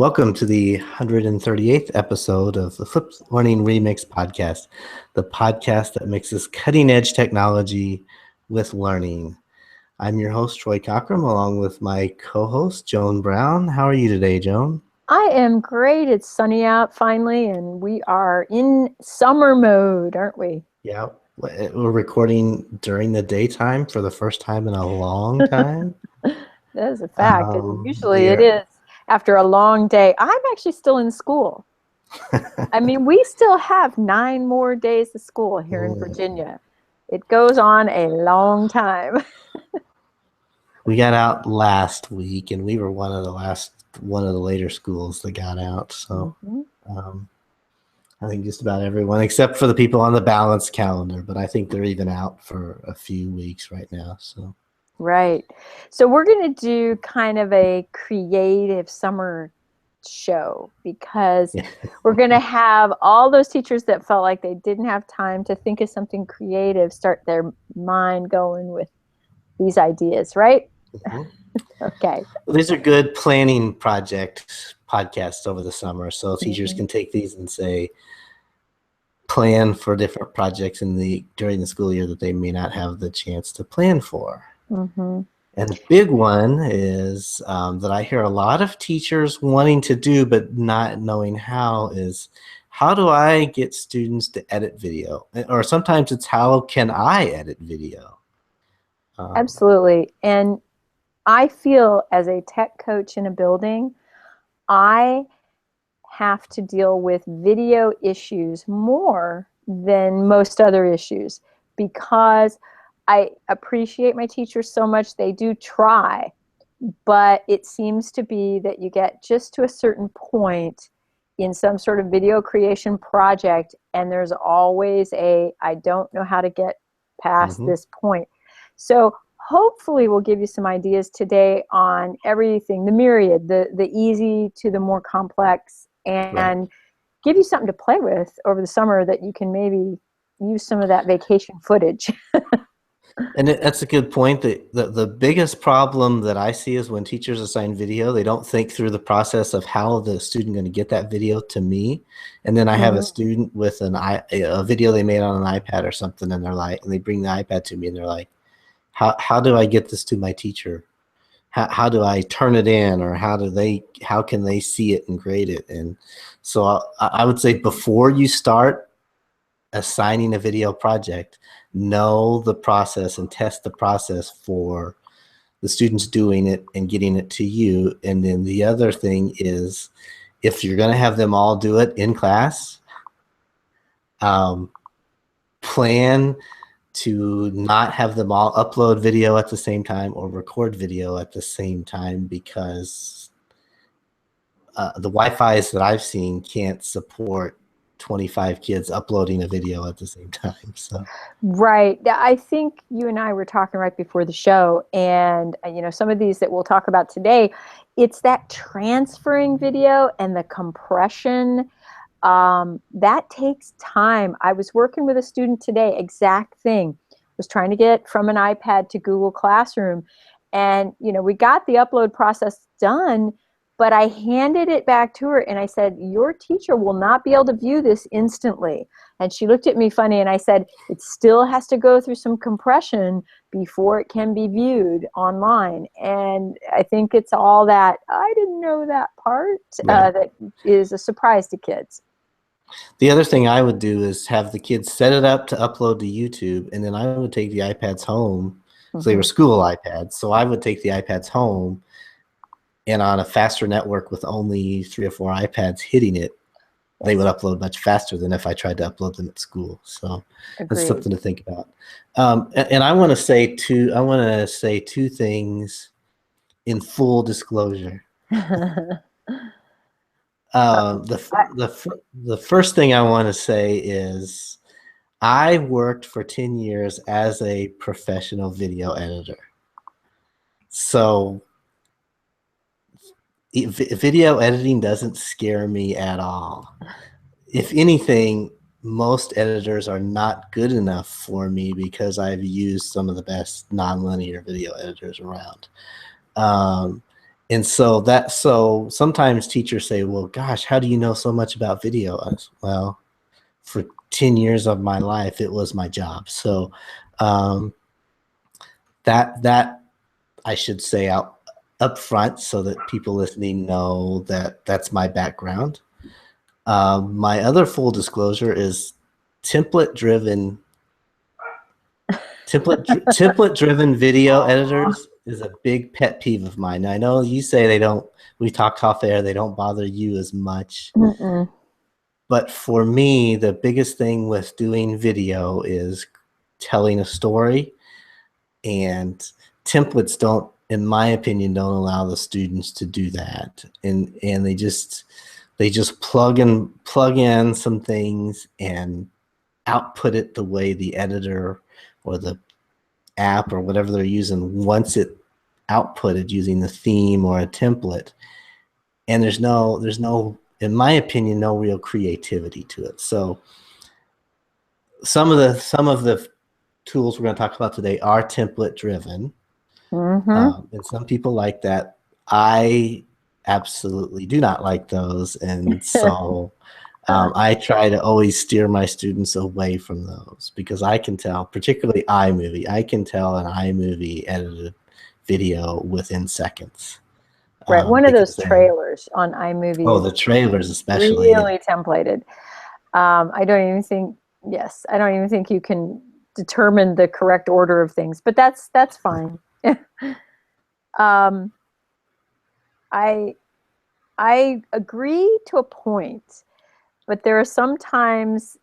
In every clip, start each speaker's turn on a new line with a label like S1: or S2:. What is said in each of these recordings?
S1: Welcome to the 138th episode of the Flip Learning Remixed podcast, the podcast that mixes cutting-edge technology with learning. I'm your host, Troy Cockrum, along with my co-host, Joan Brown. How are you today, Joan?
S2: I am great. It's sunny out finally, and we are in summer mode, aren't we?
S1: Yeah, we're recording during the daytime for the first time in a long time.
S2: That is a fact. Usually it
S1: Yeah.
S2: is after a long day. I'm actually still in school. I mean, we still have 9 more days of school here in Virginia. It goes on a long time.
S1: We got out last week, and we were one of the later schools that got out. So I think just about everyone, except for the people on the balanced calendar, but I think they're even out for a few weeks right now. So
S2: Right. So we're going to do kind of a creative summer show because
S1: yeah.
S2: we're going to have all those teachers that felt like they didn't have time to think of something creative start their mind going with these ideas, right? Okay.
S1: Well, these are good planning podcasts over the summer, so teachers can take these and say, plan for different projects during the school year that they may not have the chance to plan for. And the big one is that I hear a lot of teachers wanting to do but not knowing how is, how do I get students to edit video? Or sometimes it's, how can I edit video?
S2: Absolutely. And I feel as a tech coach in a building, I have to deal with video issues more than most other issues because I appreciate my teachers so much. They do try, but it seems to be that you get just to a certain point in some sort of video creation project, and there's always I don't know how to get past this point. So hopefully we'll give you some ideas today on everything, the myriad, the easy to the more complex, and give you something to play with over the summer that you can maybe use some of that vacation footage.
S1: And that's a good point. The biggest problem that I see is when teachers assign video, they don't think through the process of how the student going to get that video to me. And then I have a student with a video they made on an iPad or something, and they bring the iPad to me, and they're like, how do I get this to my teacher? How do I turn it in, or how can they see it and grade it? And so I would say, before you start assigning a video project, know the process and test the process for the students doing it and getting it to you. And then the other thing is, if you're going to have them all do it in class, plan to not have them all upload video at the same time or record video at the same time, because the Wi-Fi's that I've seen can't support 25 kids uploading a video at the same time. So
S2: Right. I think you and I were talking right before the show, and some of these that we'll talk about today, it's that transferring video and the compression that takes time. I was working with a student today, exact thing. Was trying to get from an iPad to Google Classroom, and we got the upload process done, but I handed it back to her and I said, your teacher will not be able to view this instantly. And she looked at me funny, and I said, it still has to go through some compression before it can be viewed online. And I think it's all that, I didn't know that part, that is a surprise to kids.
S1: The other thing I would do is have the kids set it up to upload to YouTube, and then I would take the iPads home. So they were school iPads. So I would take the iPads home, and on a faster network with only 3 or 4 iPads hitting it, they would upload much faster than if I tried to upload them at school. So that's something to think about. And I want to say two things in full disclosure. The first thing I want to say is, I worked for 10 years as a professional video editor. So video editing doesn't scare me at all. If anything, most editors are not good enough for me because I've used some of the best nonlinear video editors around. And so sometimes teachers say, well, gosh, how do you know so much about video? Well, for 10 years of my life, it was my job. So that I should say up front so that people listening know that that's my background. My other full disclosure is template-driven video editors is a big pet peeve of mine. Now, I know you say we talked off air, they don't bother you as much. But for me, the biggest thing with doing video is telling a story, and templates don't, in my opinion, don't allow the students to do that. And they just plug in some things and output it the way the editor or the app or whatever they're using wants it outputted, using the theme or a template. And there's no, in my opinion, no real creativity to it. So some of the tools we're going to talk about today are template driven. And some people like that. I absolutely do not like those. And so I try to always steer my students away from those, because I can tell, particularly iMovie, I can tell an iMovie edited video within seconds.
S2: Right, one of those trailers on iMovie.
S1: Oh, the trailers especially.
S2: Really templated. I don't even think you can determine the correct order of things, but that's fine. I agree to a point, but there are sometimes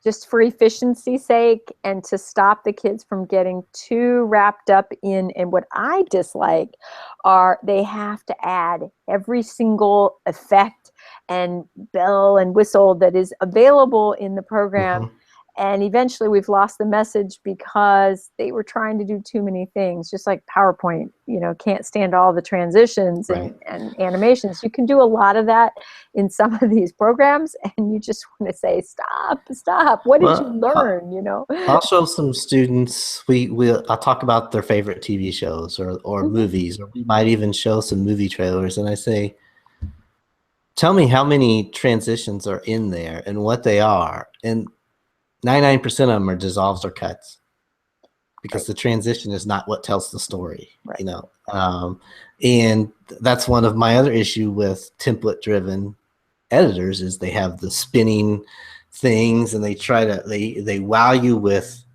S2: just for efficiency's sake and to stop the kids from getting too wrapped up in, and what I dislike are they have to add every single effect and bell and whistle that is available in the program. And eventually we've lost the message because they were trying to do too many things, just like PowerPoint, can't stand all the transitions and animations. You can do a lot of that in some of these programs, and you just want to say, stop. What did you learn,
S1: I'll show some students, I'll talk about their favorite TV shows or movies, or we might even show some movie trailers, and I say, tell me how many transitions are in there and what they are. And 99% of them are dissolves or cuts, because the transition is not what tells the story, and that's one of my other issue with template-driven editors is they have the spinning things, and they wow you with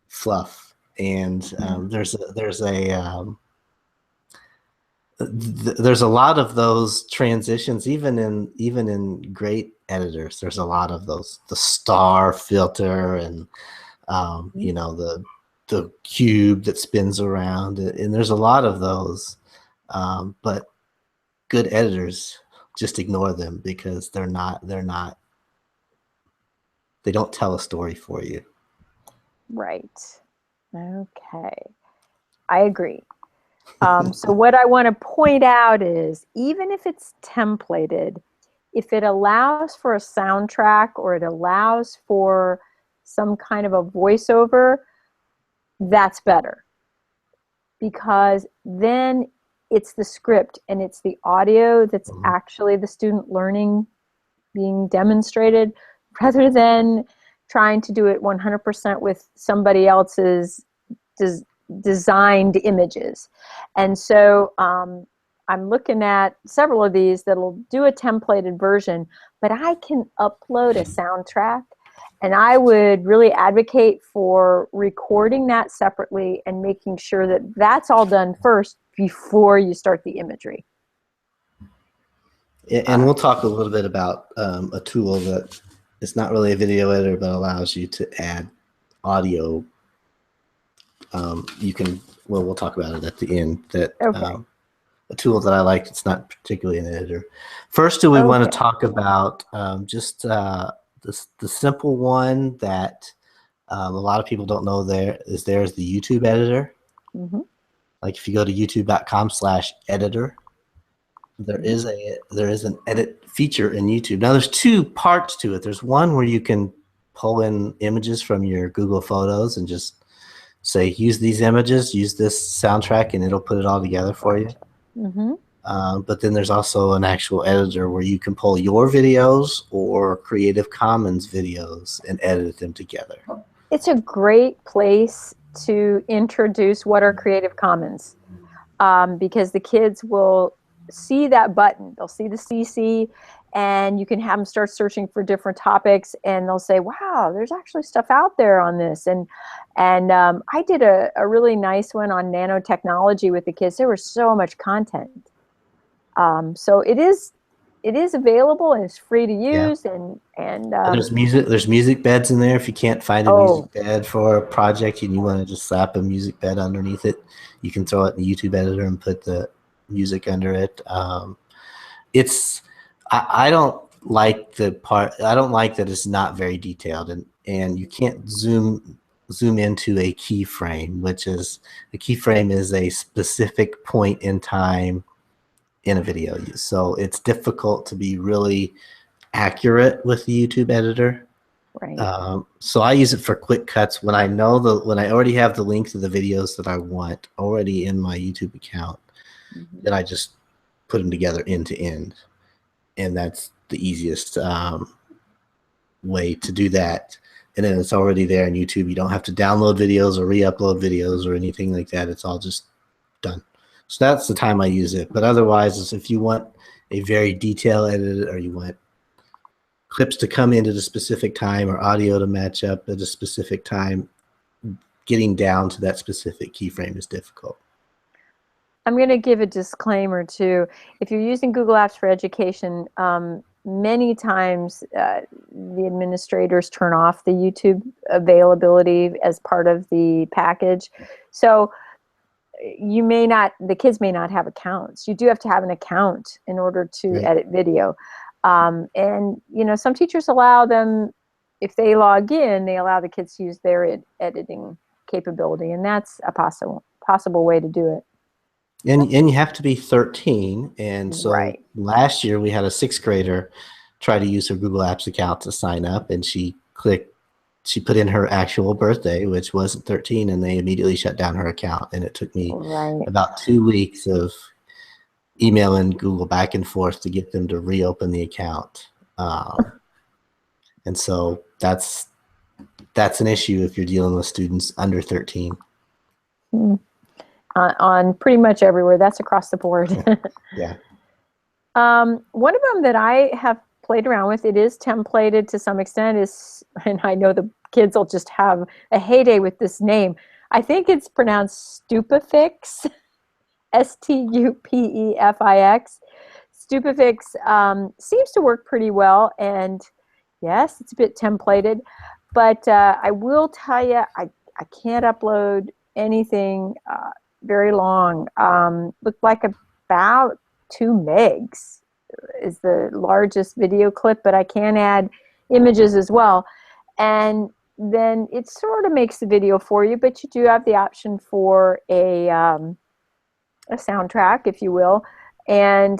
S1: fluff, and there's a lot of those transitions, even in great editors. There's a lot of those, the star filter and the cube that spins around, and there's a lot of those, but good editors just ignore them because they don't tell a story for you.
S2: Right. Okay, I agree. So what I want to point out is, even if it's templated, if it allows for a soundtrack or it allows for some kind of a voiceover, that's better. Because then it's the script and it's the audio that's actually the student learning being demonstrated, rather than trying to do it 100% with somebody else's designed images. And so I'm looking at several of these that'll do a templated version, but I can upload a soundtrack, and I would really advocate for recording that separately and making sure that that's all done first before you start the imagery.
S1: And we'll talk a little bit about a tool that is not really a video editor, but allows you to add audio. We'll talk about it at the end. A tool that I like, it's not particularly an editor. First, do we want to talk about just the simple one that a lot of people don't know is the YouTube editor. Like if you go to youtube.com/editor, there is an edit feature in YouTube. Now there's two parts to it. There's one where you can pull in images from your Google Photos and just say, use these images, use this soundtrack, and it'll put it all together for you.
S2: Mm-hmm.
S1: But then there's also an actual editor where you can pull your videos or Creative Commons videos and edit them together.
S2: It's a great place to introduce what are Creative Commons, because the kids will see that button. They'll see the CC, and you can have them start searching for different topics, and they'll say, wow, there's actually stuff out there on this. And I did a really nice one on nanotechnology with the kids. There was so much content. So it is available, and it's free to use. And
S1: there's music beds in there. If you can't find a
S2: oh,
S1: music bed for a project and you want to just slap a music bed underneath it, you can throw it in the YouTube editor and put the music under it. I don't like I don't like that it's not very detailed, and you can't zoom into a keyframe, which is a keyframe is a specific point in time in a video. So it's difficult to be really accurate with the YouTube editor.
S2: right.
S1: So I use it for quick cuts when I know when I already have the link to the videos that I want already in my YouTube account.
S2: Mm-hmm.
S1: Then I just put them together end to end, and that's the easiest way to do that. And then it's already there on YouTube. You don't have to download videos or re-upload videos or anything like that. It's all just done. So that's the time I use it. But otherwise, if you want a very detailed edit, or you want clips to come in at a specific time or audio to match up at a specific time, getting down to that specific keyframe is difficult.
S2: I'm going to give a disclaimer too. If you're using Google Apps for Education, many times the administrators turn off the YouTube availability as part of the package. So the kids may not have accounts. You do have to have an account in order to edit video. And some teachers allow them, if they log in, they allow the kids to use their editing capability, and that's a possible way to do it.
S1: And you have to be 13. And so last year we had a 6th grader try to use her Google Apps account to sign up, and she put in her actual birthday, which wasn't 13, and they immediately shut down her account. And it took me about 2 weeks of emailing Google back and forth to get them to reopen the account. And so that's an issue if you're dealing with students under 13.
S2: On pretty much everywhere. That's across the board.
S1: Yeah.
S2: One of them that I have played around with, it is templated to some extent, and I know the kids will just have a heyday with this name. I think it's pronounced Stupefix, Stupefix. Stupefix seems to work pretty well, and yes, it's a bit templated, but I will tell you, I can't upload anything very long. Looked like about 2 megs is the largest video clip, but I can add images as well. And then it sort of makes the video for you, but you do have the option for a soundtrack, if you will. And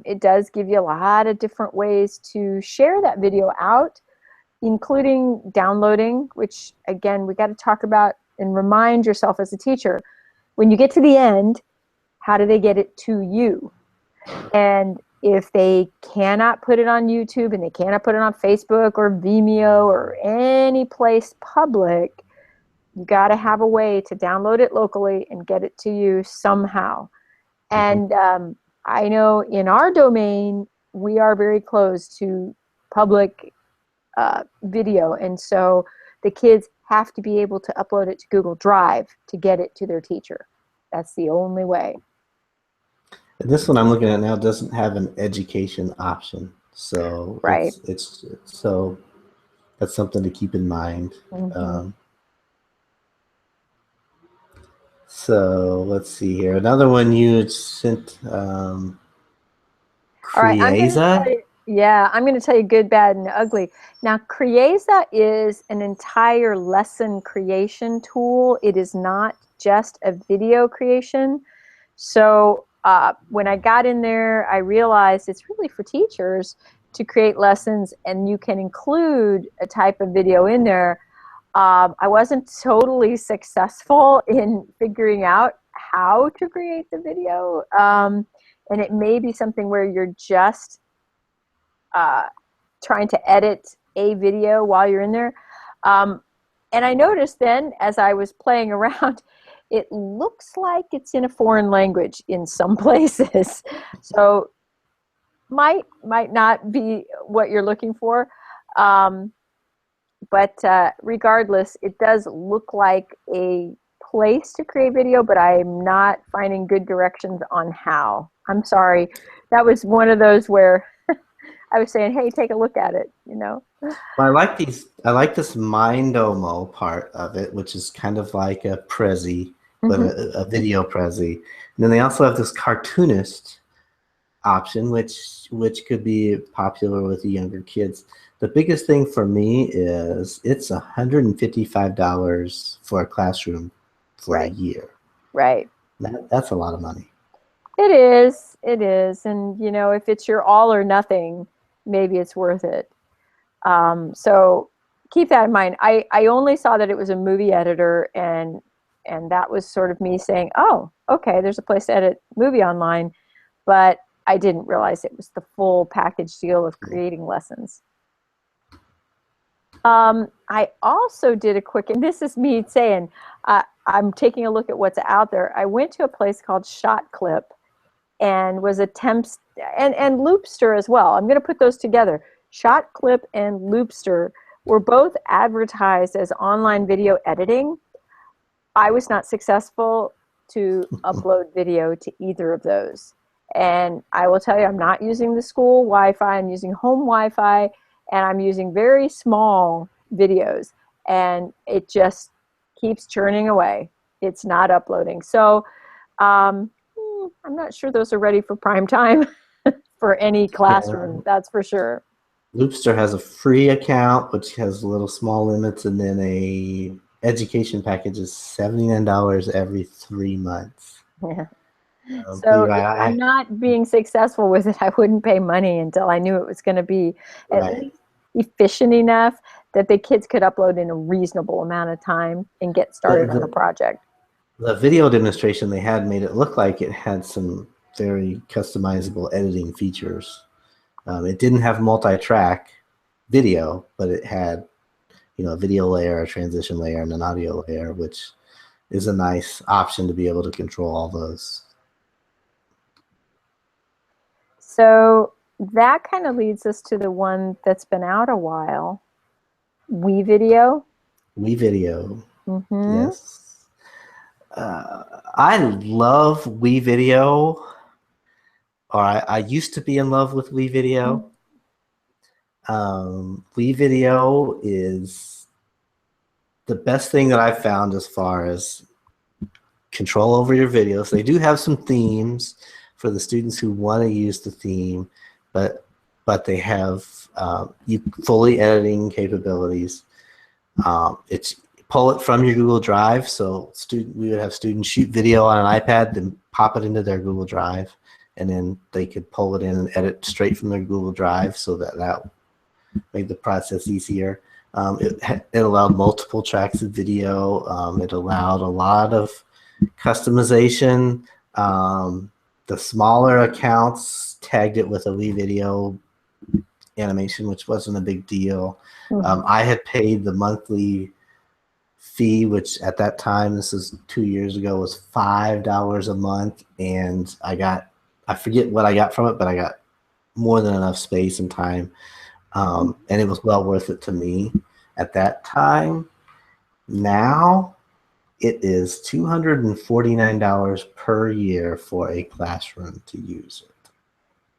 S2: it does give you a lot of different ways to share that video out, including downloading, which again, we got to talk about and remind yourself as a teacher, when you get to the end, how do they get it to you? And if they cannot put it on YouTube, and they cannot put it on Facebook or Vimeo or any place public, you got to have a way to download it locally and get it to you somehow. And I know in our domain, we are very close to public video, and so the kids have to be able to upload it to Google Drive to get it to their teacher. That's the only way.
S1: And this one I'm looking at now doesn't have an education option, so it's so that's something to keep in mind. So let's see here. Another one you sent, Creaza.
S2: All right, I'm going to tell you good, bad, and ugly. Now, Creaza is an entire lesson creation tool. It is not just a video creation. So when I got in there, I realized it's really for teachers to create lessons, and you can include a type of video in there. I wasn't totally successful in figuring out how to create the video. And it may be something where you're just trying to edit a video while you're in there. And I noticed then, as I was playing around, it looks like it's in a foreign language in some places. So might not be what you're looking for. But regardless, it does look like a place to create video, but I'm not finding good directions on how. I'm sorry. That was one of those where I was saying, hey, take a look at it, you know.
S1: Well, I like this Mindomo part of it, which is kind of like a Prezi, but a video Prezi. And then they also have this cartoonist option, which could be popular with the younger kids. The biggest thing for me is it's $155 for a classroom for a year.
S2: Right.
S1: That's a lot of money.
S2: It is. It is. And, you know, if it's your all or nothing, maybe it's worth it. So keep that in mind. I only saw that it was a movie editor, and that was sort of me saying, oh, okay, there's a place to edit movie online. But I didn't realize it was the full package deal of creating lessons. I also did a quick, and this is me saying, I'm taking a look at what's out there. I went to a place called Shot Clip and was attempts, and Loopster as well. I'm going to put those together. Shot Clip and Loopster were both advertised as online video editing. I was not successful to upload video to either of those. And I will tell you, I'm not using the school Wi-Fi. I'm using home Wi-Fi. And I'm using very small videos, and it just keeps churning away. It's not uploading. So I'm not sure those are ready for prime time for any classroom, that's for sure.
S1: Loopster has a free account, which has little small limits, and then a education package is $79 every 3 months.
S2: Yeah. So if I'm not being successful with it, I wouldn't pay money until I knew it was going to be at least efficient enough that the kids could upload in a reasonable amount of time and get started on a project.
S1: The video demonstration they had made it look like it had some very customizable editing features. It didn't have multi-track video, but it had, you know, a video layer, a transition layer, and an audio layer, which is a nice option to be able to control all those.
S2: So that kind of leads us to the one that's been out a while, WeVideo.
S1: WeVideo, yes. I love WeVideo, or I used to be in love with WeVideo. WeVideo is the best thing that I've found as far as control over your videos. They do have some themes for the students who want to use the theme, but they have fully editing capabilities. It's pull it from your Google Drive, so we would have students shoot video on an iPad, then pop it into their Google Drive, and then they could pull it in and edit straight from their Google Drive, so that made the process easier. It allowed multiple tracks of video. It allowed a lot of customization. The smaller accounts tagged it with a WeVideo animation, which wasn't a big deal. I had paid the monthly fee, which at that time, this is 2 years ago, was $5 a month, and I forget what I got from it, but I got more than enough space and time, and it was well worth it to me at that time. Now it is $249 per year for a classroom to use it.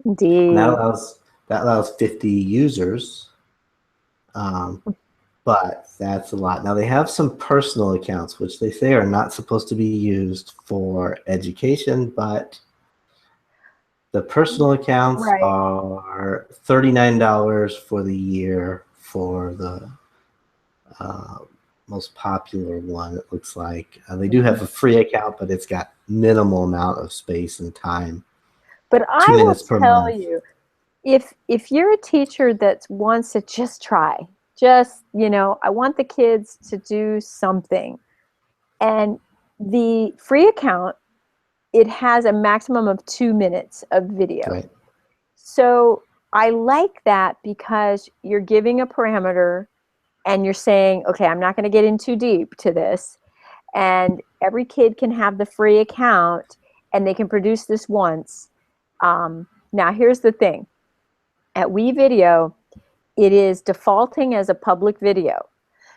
S2: Indeed.
S1: And that allows 50 users, but that's a lot. Now they have some personal accounts, which they say are not supposed to be used for education, but the personal accounts are $39 for the year for the most popular one, it looks like. They do have a free account, but it's got minimal amount of space and time.
S2: But I will tell you, if you're a teacher that wants to just try just, you know, I want the kids to do something. And the free account, it has a maximum of 2 minutes of video.
S1: Right.
S2: So I like that because you're giving a parameter and you're saying, okay, I'm not going to get in too deep to this. And every kid can have the free account and they can produce this once. Now, here's the thing. At WeVideo, it is defaulting as a public video.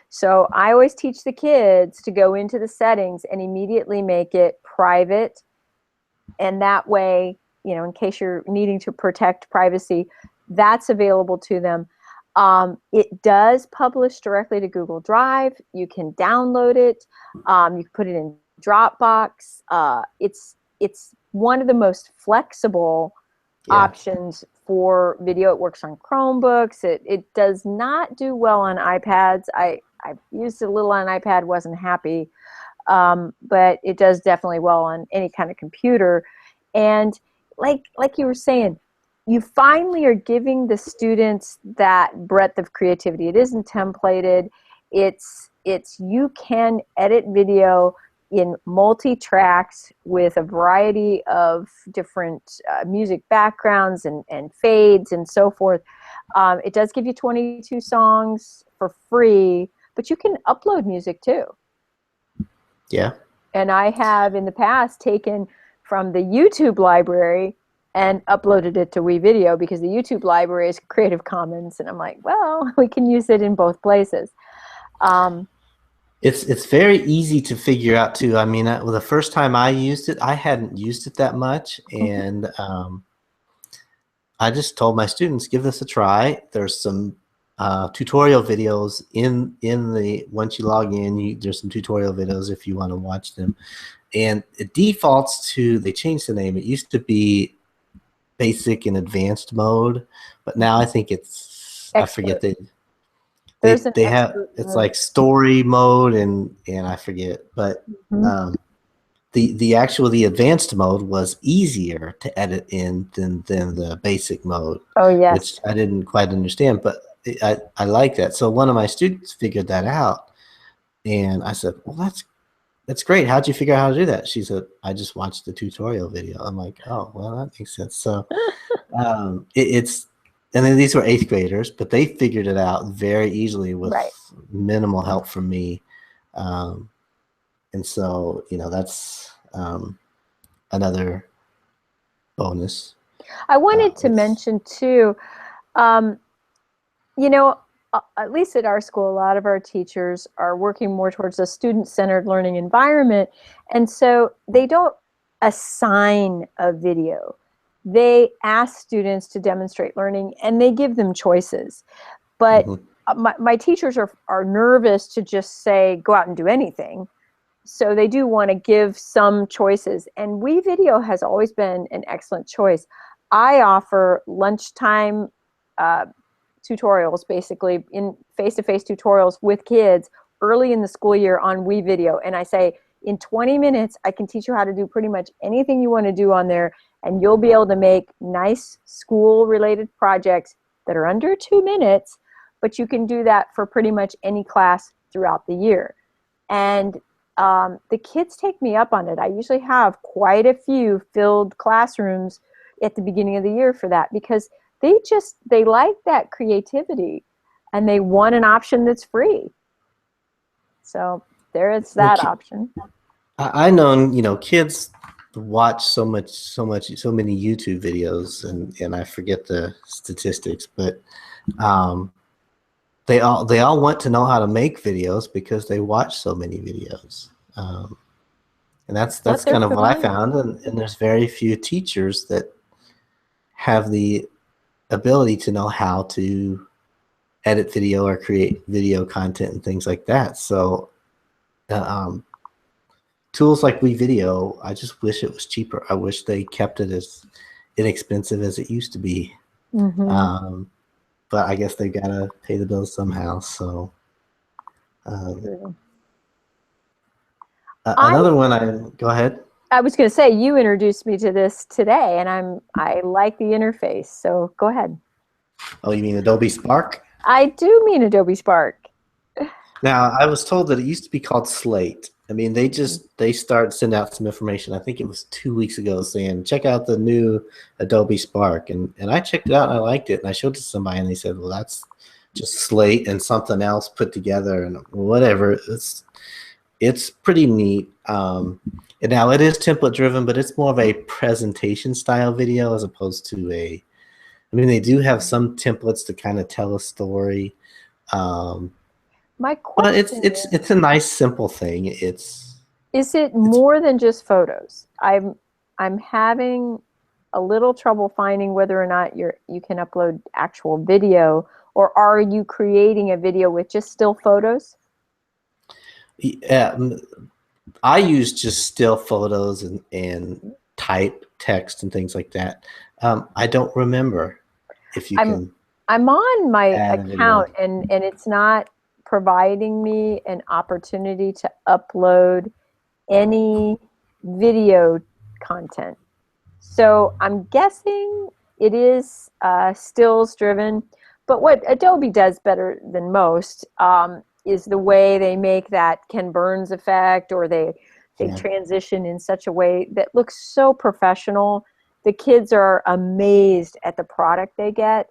S2: So I always teach the kids to go into the settings and immediately make it private. And that way, you know, in case you're needing to protect privacy, that's available to them. It does publish directly to Google Drive. You can download it. You can put it in Dropbox. It's one of the most flexible options for video. It works on Chromebooks. It does not do well on iPads. I've used it a little on iPad, wasn't happy, but it does definitely well on any kind of computer. And like you were saying, you finally are giving the students that breadth of creativity. It isn't templated. It's you can edit video in multi-tracks with a variety of different music backgrounds and fades and so forth. It does give you 22 songs for free, but you can upload music too.
S1: Yeah.
S2: And I have in the past taken from the YouTube library and uploaded it to WeVideo because the YouTube library is Creative Commons, and I'm like, well, we can use it in both places.
S1: It's very easy to figure out too. I mean, the first time I used it, I hadn't used it that much, and I just told my students, give this a try. There's some tutorial videos in the, once you log in, there's some tutorial videos if you want to watch them. And it defaults to, they changed the name. It used to be basic and advanced mode, but now I think it's, expert. I forget, they have, it's like story mode and I forget, but the advanced mode was easier to edit in than the basic mode.
S2: Oh yes.
S1: Which I didn't quite understand, but I like that. So one of my students figured that out, and I said, well, that's great. How'd you figure out how to do that? She said, I just watched the tutorial video. I'm like, oh, well, that makes sense. So it's, and then these were 8th graders, but they figured it out very easily with minimal help from me. And so, you know, that's another bonus.
S2: I wanted to mention too, you know, at least at our school, a lot of our teachers are working more towards a student-centered learning environment. And so they don't assign a video. They ask students to demonstrate learning and they give them choices. But my teachers are nervous to just say, go out and do anything. So they do want to give some choices. And WeVideo has always been an excellent choice. I offer lunchtime tutorials, basically in face-to-face tutorials with kids early in the school year on WeVideo. And I say, in 20 minutes, I can teach you how to do pretty much anything you want to do on there. And you'll be able to make nice school-related projects that are under 2 minutes, but you can do that for pretty much any class throughout the year. And the kids take me up on it. I usually have quite a few filled classrooms at the beginning of the year for that because they like that creativity and they want an option that's free. So there is that option.
S1: I know, you know, kids watch so many YouTube videos, and I forget the statistics, but they all want to know how to make videos because they watch so many videos. And that's kind of what I found, and there's very few teachers that have the ability to know how to edit video or create video content and things like that. So tools like WeVideo, I just wish it was cheaper. I wish they kept it as inexpensive as it used to be. But I guess they gotta pay the bills somehow. So another one, go ahead.
S2: I was going to say, you introduced me to this today, and I like the interface. So go ahead.
S1: Oh, you mean Adobe Spark?
S2: I do mean Adobe Spark.
S1: Now, I was told that it used to be called Slate. I mean, they started sending out some information. I think it was 2 weeks ago, saying check out the new Adobe Spark, and I checked it out and I liked it, and I showed it to somebody, and they said, well, that's just Slate and something else put together, and whatever. It's pretty neat. And now it is template driven, but it's more of a presentation style video as opposed to a. I mean, they do have some templates to kind of tell a story.
S2: My
S1: But
S2: question
S1: it's a nice simple thing.
S2: is it more than just photos? I'm having a little trouble finding whether or not you can upload actual video, or are you creating a video with just still photos?
S1: Yeah, I use just still photos and type text and things like that. I don't remember if you
S2: I'm
S1: can
S2: I'm on my
S1: add a video.
S2: account, and it's not providing me an opportunity to upload any video content. So I'm guessing it is stills driven. But what Adobe does better than most is the way they make that Ken Burns effect, or they
S1: Yeah.
S2: transition in such a way that looks so professional. The kids are amazed at the product they get.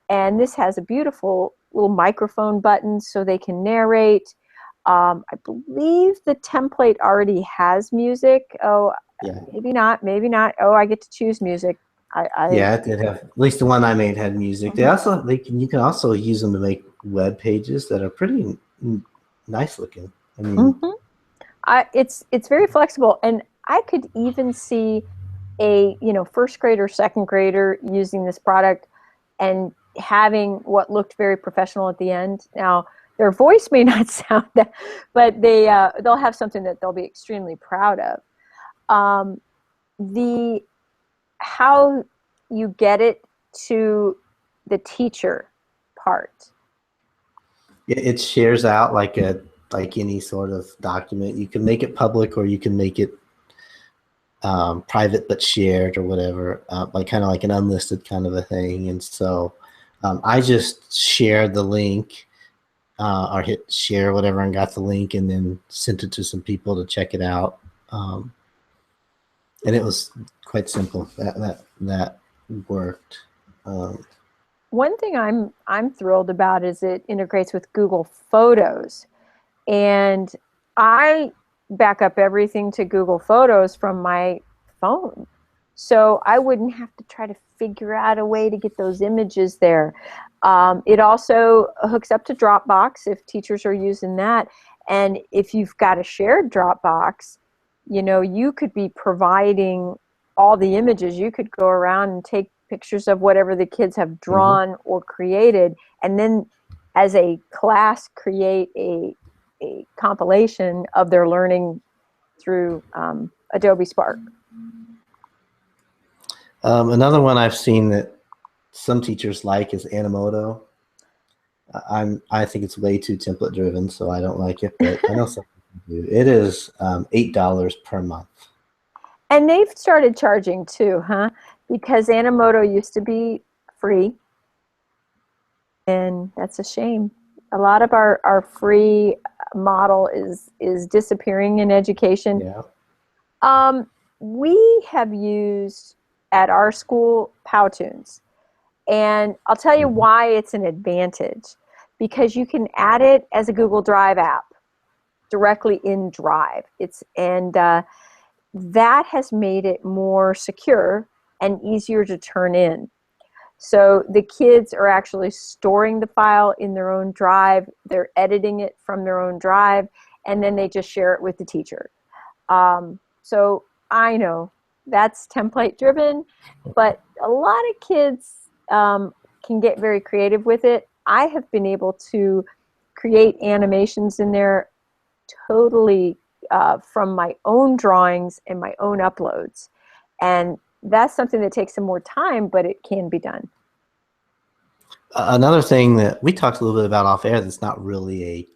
S2: And this has a beautiful little microphone button so they can narrate. I believe the template already has music. Oh,
S1: Yeah.
S2: maybe not, maybe not. Oh, I get to choose music.
S1: Yeah, it did have, at least the one I made had music. They also you can also use them to make web pages that are pretty nice looking. I mean,
S2: Mhm. It's very flexible, and I could even see a first grader, second grader using this product and having what looked very professional at the end. Now their voice may not sound that, but they'll have something that they'll be extremely proud of. The How you get it to the teacher part.
S1: it shares out like any sort of document. You can make it public or you can make it private but shared or whatever, like kind of like an unlisted kind of a thing. And so I just shared the link or hit share whatever and got the link and then sent it to some people to check it out. And it was quite simple. That worked.
S2: One thing I'm thrilled about is it integrates with Google Photos, and I back up everything to Google Photos from my phone, so I wouldn't have to try to figure out a way to get those images there. It also hooks up to Dropbox if teachers are using that, and if you've got a shared Dropbox, you could be providing all the images. You could go around and take pictures of whatever the kids have drawn or created, and then as a class create a compilation of their learning through Adobe Spark.
S1: Another one I've seen that some teachers like is Animoto. I think it's way too template driven, so I don't like it. But I know some people do. It is $8 per month.
S2: And they've started charging too, huh? Because Animoto used to be free, and that's a shame. A lot of our free model is disappearing in education.
S1: Yeah.
S2: We have used at our school Powtoons, and I'll tell you why it's an advantage. Because you can add it as a Google Drive app directly in Drive. That has made it more secure and easier to turn in. So the kids are actually storing the file in their own drive, they're editing it from their own drive, and then they just share it with the teacher. So I know that's template driven, but a lot of kids can get very creative with it. I have been able to create animations in there totally from my own drawings and my own uploads. And that's something that takes some more time, but it can be done.
S1: Another thing that we talked a little bit about off air that's not really a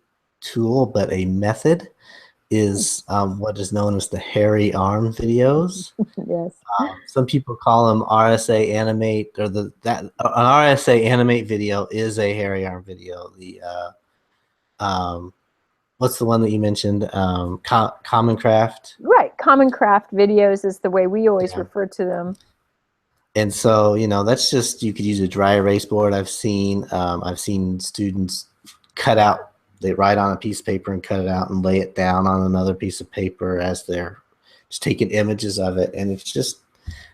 S1: tool but a method is what is known as the hairy arm videos.
S2: Yes.
S1: Some people call them RSA animate, or an RSA animate video is a hairy arm video. The what's the one that you mentioned? Common Craft.
S2: Right. Common Craft videos is the way we always refer to them.
S1: And so, you know, that's just, you could use a dry erase board. I've seen students cut out, they write on a piece of paper and cut it out and lay it down on another piece of paper as they're just taking images of it. And it's just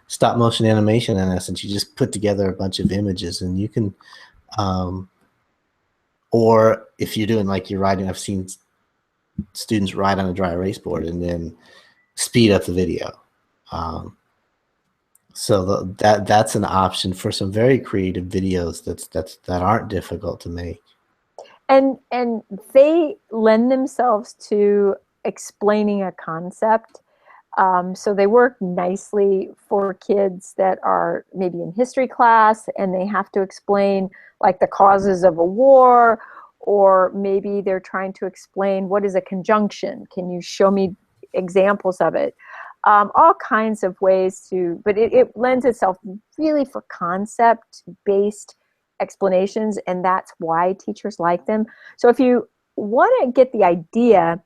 S1: stop motion animation in essence. You just put together a bunch of images, and you can, or if you're doing like you're writing, I've seen students write on a dry erase board and then speed up the video. So that's an option for some very creative videos that aren't difficult to make.
S2: And they lend themselves to explaining a concept. So they work nicely for kids that are maybe in history class and they have to explain like the causes of a war, or maybe they're trying to explain what is a conjunction. Can you show me examples of it? All kinds of ways to, but it lends itself really for concept-based explanations, and that's why teachers like them. So if you want to get the idea,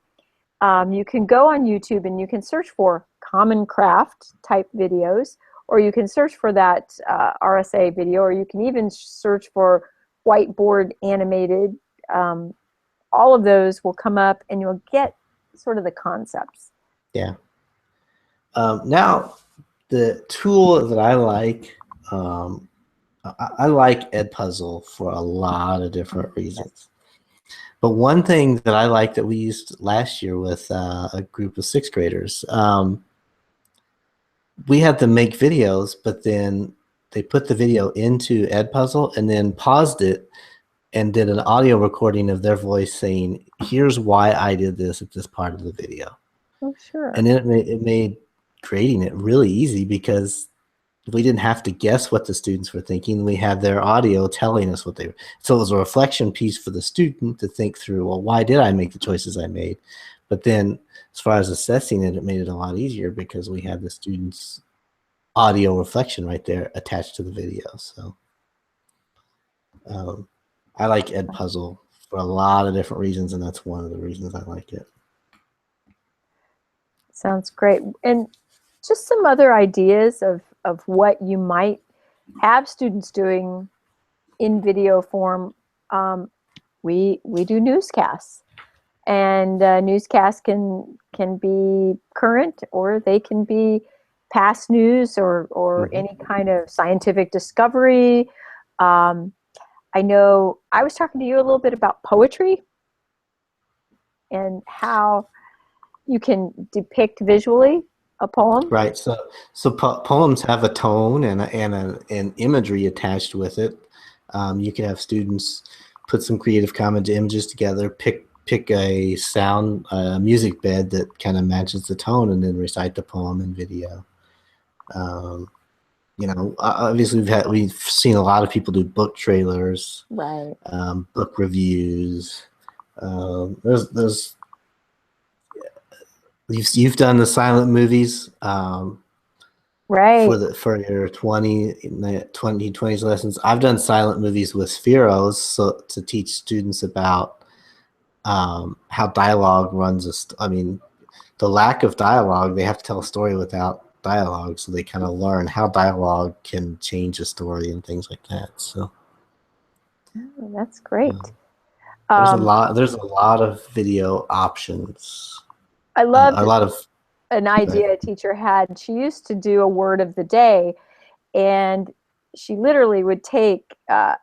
S2: you can go on YouTube and you can search for Common Craft type videos, or you can search for that RSA video, or you can even search for whiteboard animated. All of those will come up and you'll get sort of the concepts.
S1: Yeah. Now, the tool that I like Edpuzzle for a lot of different reasons. But one thing that I like that we used last year with a group of 6th graders, we had them make videos, but then they put the video into Edpuzzle and then paused it and did an audio recording of their voice saying, here's why I did this at this part of the video.
S2: Oh, sure.
S1: And then it made creating it really easy, because we didn't have to guess what the students were thinking. We had their audio telling us what they were. So it was a reflection piece for the student to think through, well, why did I make the choices I made? But then as far as assessing it, it made it a lot easier because we had the students' audio reflection right there attached to the video. So I like Edpuzzle for a lot of different reasons, and that's one of the reasons I like it.
S2: Sounds great. And just some other ideas of what you might have students doing in video form. We do newscasts, and newscasts can be current, or they can be past news, or any kind of scientific discovery. I know I was talking to you a little bit about poetry and how you can depict visually a poem.
S1: Right. So poems have a tone and an imagery attached with it. You can have students put some Creative Commons images together, pick a sound, music bed that kind of matches the tone, and then recite the poem in video. You know, obviously we've seen a lot of people do book trailers,
S2: right?
S1: Book reviews. You've done the silent movies,
S2: right?
S1: For your 2020s lessons. I've done silent movies with Spheros, so to teach students about how dialogue runs. I mean, the lack of dialogue, they have to tell a story without dialogue, so they kind of learn how dialogue can change a story and things like that. So
S2: oh, that's great.
S1: There's a lot of video options.
S2: I love an idea a teacher had. She used to do a word of the day, and she literally would take a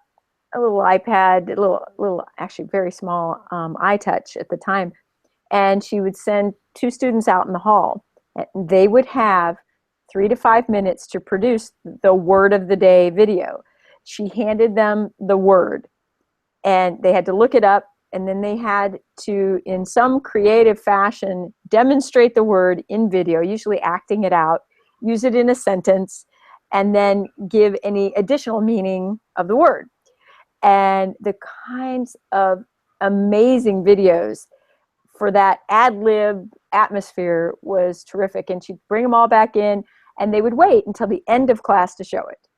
S2: little iPad, a little actually very small iTouch at the time, and she would send 2 students out in the hall, and they would have 3 to 5 minutes to produce the word of the day video. She handed them the word, and they had to look it up, and then they had to, in some creative fashion, demonstrate the word in video, usually acting it out, use it in a sentence, and then give any additional meaning of the word. And the kinds of amazing videos for that ad lib atmosphere was terrific. And she'd bring them all back in, and they would wait until the end of class to show it.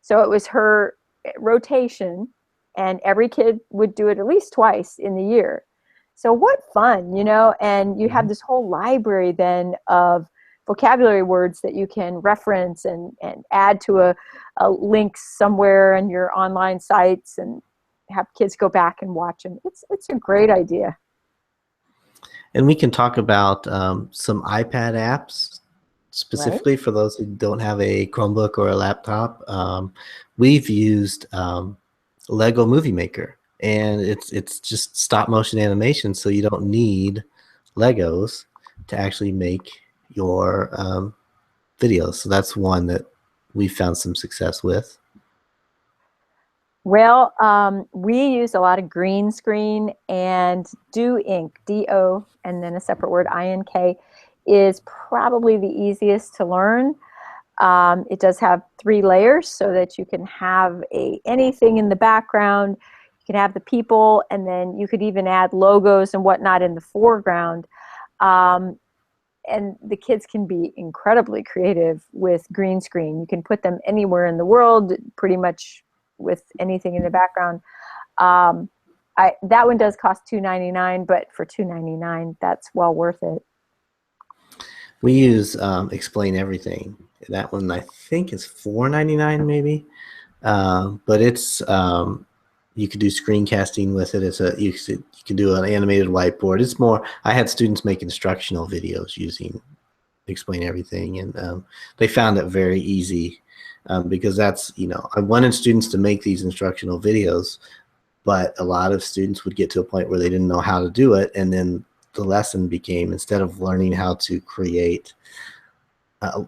S2: So it was her rotation, and every kid would do it at least twice in the year. So what fun, you know, and you have this whole library then of vocabulary words that you can reference and add to a link somewhere in your online sites and have kids go back and watch them. It's a great idea.
S1: And we can talk about some iPad apps specifically for those who don't have a Chromebook or a laptop. We've used Lego Movie Maker, and it's just stop motion animation, so you don't need Legos to actually make your videos. So that's one that we found some success with.
S2: Well, we use a lot of green screen, and Do Ink, D-O, and then a separate word, I-N-K, is probably the easiest to learn. It does have 3 layers so that you can have anything in the background. You can have the people, and then you could even add logos and whatnot in the foreground. And the kids can be incredibly creative with green screen. You can put them anywhere in the world, pretty much with anything in the background. That one does cost $2.99, but for $2.99, that's well worth it.
S1: We use Explain Everything. That one I think is $4.99 maybe, but it's you could do screencasting with it. You can do an animated whiteboard. It's more. I had students make instructional videos using Explain Everything, and they found it very easy because that's, you know, I wanted students to make these instructional videos, but a lot of students would get to a point where they didn't know how to do it, and then the lesson became, instead of learning how to create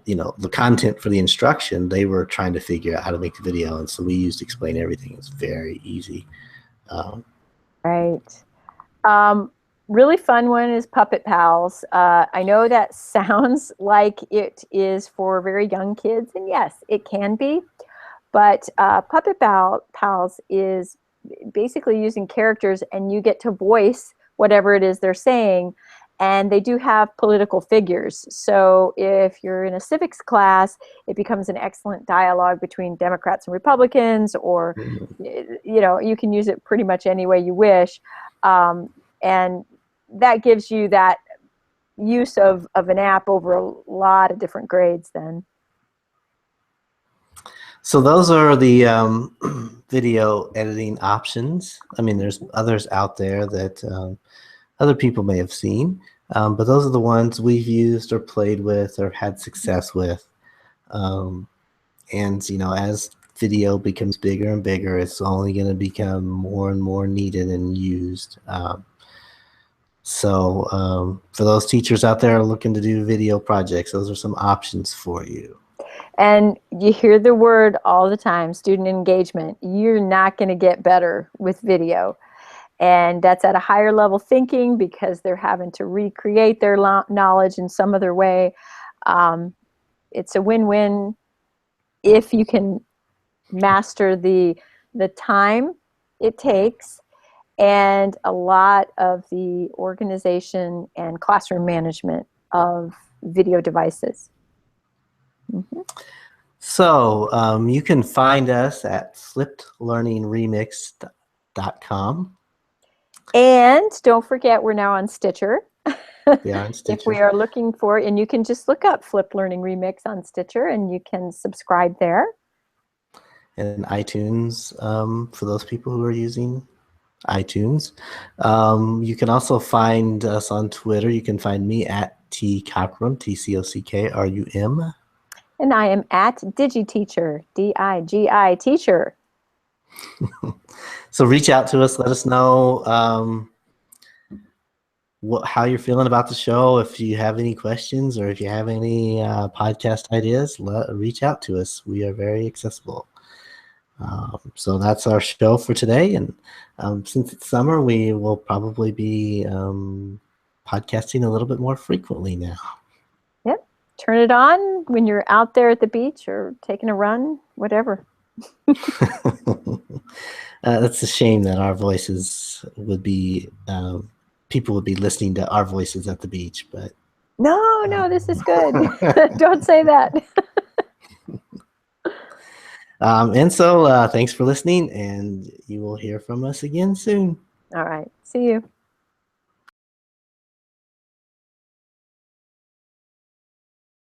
S1: you know, the content for the instruction, they were trying to figure out how to make the video. And so we used Explain Everything. It's very easy.
S2: Right. Really fun one is Puppet Pals. I know that sounds like it is for very young kids, and yes, it can be. But Puppet Pals is basically using characters, and you get to voice whatever it is they're saying. And they do have political figures. So if you're in a civics class, it becomes an excellent dialogue between Democrats and Republicans, or, you know, you can use it pretty much any way you wish. And that gives you that use of an app over a lot of different grades then.
S1: So those are the video editing options. I mean, there's others out there that other people may have seen, but those are the ones we've used or played with or had success with. And, you know, as video becomes bigger and bigger, it's only going to become more and more needed and used. So for those teachers out there looking to do video projects, those are some options for you.
S2: And you hear the word all the time, student engagement. You're not going to get better with video. And that's at a higher level thinking because they're having to recreate their knowledge in some other way. It's a win-win if you can master the time it takes and a lot of the organization and classroom management of video devices.
S1: So you can find us at flippedlearningremixed.com.
S2: And don't forget, we're now on Stitcher.
S1: We are on Stitcher.
S2: If we are looking for, and you can just look up Flipped Learning Remix on Stitcher, and you can subscribe there.
S1: And iTunes, for those people who are using iTunes. You can also find us on Twitter. You can find me at Cockrum, TCOCKRUM.
S2: And I am at DigiTeacher, D-I-G-I Teacher.
S1: So reach out to us. Let us know how you're feeling about the show. If you have any questions or if you have any podcast ideas, reach out to us. We are very accessible. So that's our show for today. And since it's summer, we will probably be podcasting a little bit more frequently now.
S2: Yep. Turn it on when you're out there at the beach or taking a run, whatever.
S1: That's a shame that our voices would be people would be listening to our voices at the beach. But
S2: no, this is good. Don't say that.
S1: And so thanks for listening, and you will hear from us again soon.
S2: All right. See you.